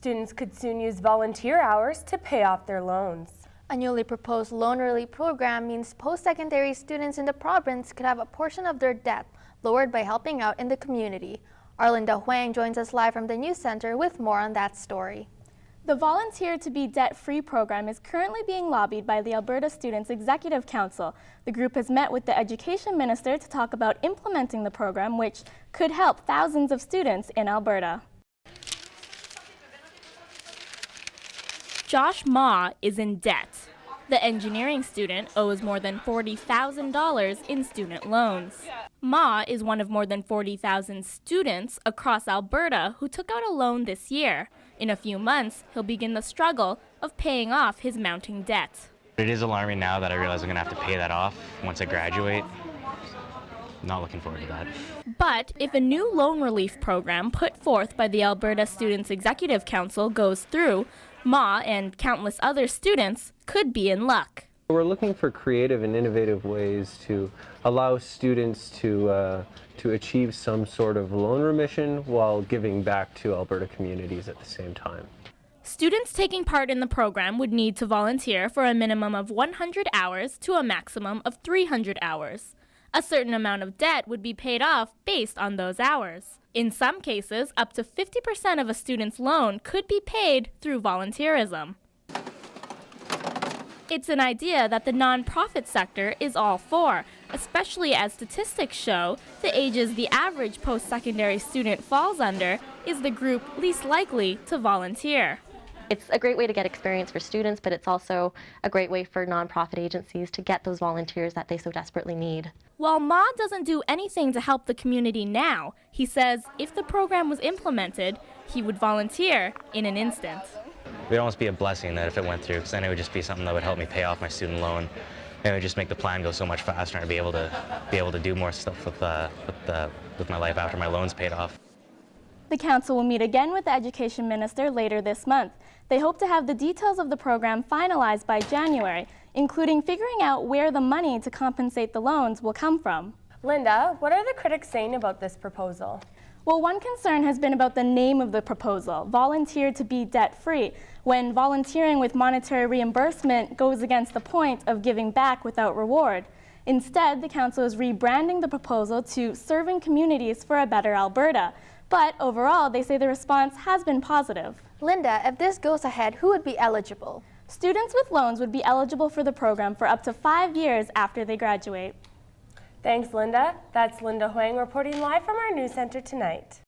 Students could soon use volunteer hours to pay off their loans. A newly proposed loan relief program means post-secondary students in the province could have a portion of their debt lowered by helping out in the community. Arlinda Hoang joins us live from the News Center with more on that story. The Volunteer to be Debt-Free program is currently being lobbied by the Alberta Students Executive Council. The group has met with the Education Minister to talk about implementing the program, which could help thousands of students in Alberta. Josh Ma is in debt. The engineering student owes more than $40,000 in student loans. Ma is one of more than 40,000 students across Alberta who took out a loan this year. In a few months, he'll begin the struggle of paying off his mounting debt. It is alarming now that I realize I'm going to have to pay that off once I graduate. Not looking forward to that. But if a new loan relief program put forth by the Alberta Students Executive Council goes through, Ma and countless other students could be in luck. We're looking for creative and innovative ways to allow students to achieve some sort of loan remission while giving back to Alberta communities at the same time. Students taking part in the program would need to volunteer for a minimum of 100 hours to a maximum of 300 hours. A certain amount of debt would be paid off based on those hours. In some cases, up to 50% of a student's loan could be paid through volunteerism. It's an idea that the nonprofit sector is all for, especially as statistics show the ages the average post-secondary student falls under is the group least likely to volunteer. It's a great way to get experience for students, but it's also a great way for nonprofit agencies to get those volunteers that they so desperately need. While Ma doesn't do anything to help the community now, he says if the program was implemented, he would volunteer in an instant. It would almost be a blessing that if it went through, because then it would just be something that would help me pay off my student loan. And it would just make the plan go so much faster and be able to do more stuff with my life after my loan's paid off. The council will meet again with the Education Minister later this month. They hope to have the details of the program finalized by January, including figuring out where the money to compensate the loans will come from. Linda, what are the critics saying about this proposal? Well, one concern has been about the name of the proposal, Volunteer to be Debt-Free, when volunteering with monetary reimbursement goes against the point of giving back without reward. Instead, the council is rebranding the proposal to Serving Communities for a Better Alberta. But overall, they say the response has been positive. Linda, if this goes ahead, who would be eligible? Students with loans would be eligible for the program for up to 5 years after they graduate. Thanks, Linda. That's Linda Hoang reporting live from our News Center tonight.